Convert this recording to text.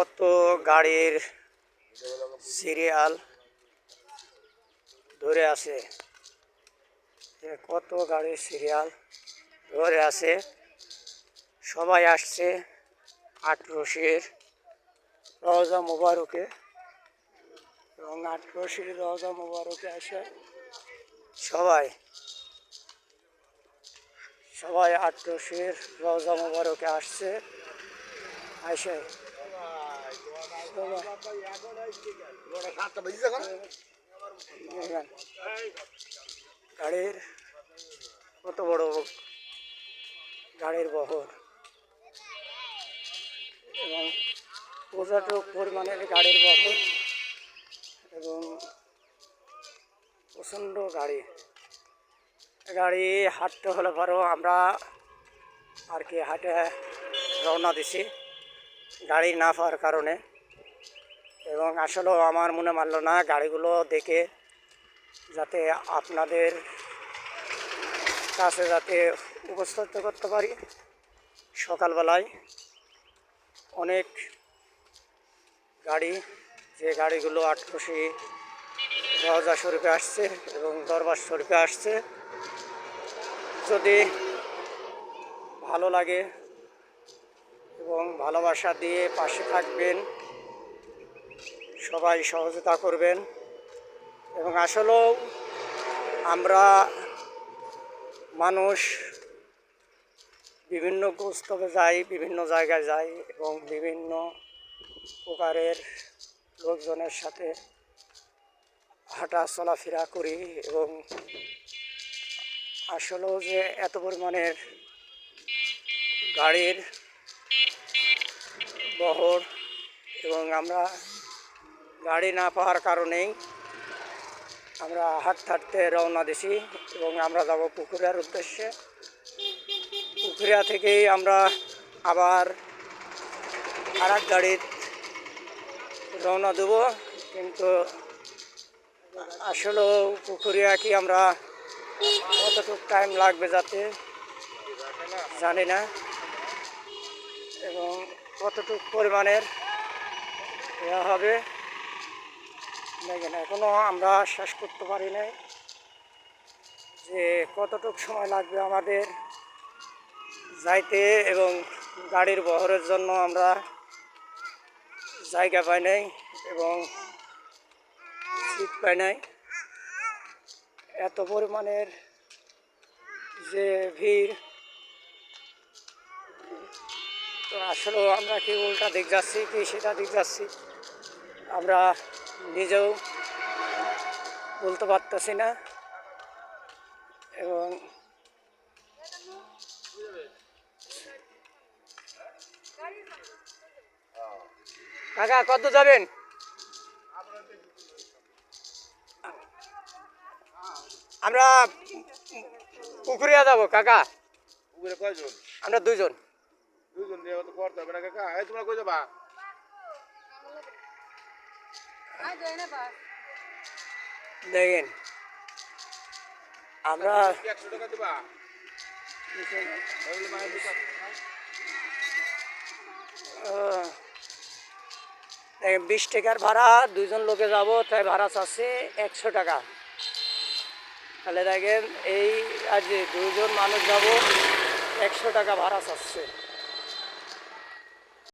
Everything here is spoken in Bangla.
কত গাড়ির সিরিয়াল ধরে আছে, কত গাড়ির সিরিয়াল ধরে আছে। সবাই আসছে আটরশির রওজা মুবারকে, এবং আটরশির রওজা মুবারকে আসে সবাই আটরশির রওজা মুবারকে আসছে। আসে গাড়ির কত বড় গাড়ির বহর, এবং পর্যটক পরিমাণের গাড়ির বহর, এবং প্রচণ্ড গাড়ি হাঁটতে হলে পরেও আমরা আর কি হাঁটে রওনা দিছি গাড়ি না পাওয়ার কারণে। এবং আসলেও আমার মনে মানল না গাড়িগুলো দেখে যাতে আপনাদের কাছে যাতে উপস্থাপিত করতে পারি। সকালবেলায় অনেক গাড়ি, যে গাড়িগুলো আটরশি রওজা শরীফে আসছে এবং দরবার শরীফে আসছে। যদি ভালো লাগে এবং ভালোবাসা দিয়ে পাশে থাকবেন, সবাই সহযোগিতা করবেন। এবং আসলেও আমরা মানুষ বিভিন্ন গন্তব্যে যাই, বিভিন্ন জায়গায় যাই, এবং বিভিন্ন প্রকারের লোকজনের সাথে হাঁটা চলাফেরা করি। এবং আসলেও যে এত পরিমাণের গাড়ির বহর, এবং আমরা গাড়ি না পাওয়ার কারণেই আমরা হাঁটতে রওনা দিছি। এবং আমরা যাব পুকুরিয়ার উদ্দেশ্যে। পুকুরিয়া থেকেই আমরা আবার আর এক গাড়ির রওনা দেব। কিন্তু আসলেও পুকুরিয়া কি আমরা কতটুকু টাইম লাগবে যাতে জানি না, এবং কতটুকু পরিমাণের হবে দেখেন এখনও আমরা শেষ করতে পারি নাই, যে কতটুকু সময় লাগবে আমাদের যাইতে। এবং গাড়ির বহরের জন্য আমরা জায়গা পাই নাই এবং সিট পাই নাই। এত পরিমাণের যে ভিড়, তো আসলেও আমরা কি উল্টা দিক যাচ্ছি কি সেটা দিক যাচ্ছি আমরা নিজেও বলতে পারতেছি না। এবং কাকা কত যাবেন? আমরা পুকুরিয়া যাব কাকা। পুকুরে কয়জন? আমরা দুইজন দিয়ে তো করতে হবে না কাকা। এই তোমরা কই যাবা? দেখেন আমরা 100 টাকা দিবা? 20 টাকার ভাড়া, দুইজন লোকে যাব, তাই ভাড়া চাচ্ছে 100 টাকা। তাহলে দেখেন এই আজ দুইজন মানুষ যাব, 100 টাকা ভাড়া চাচ্ছে।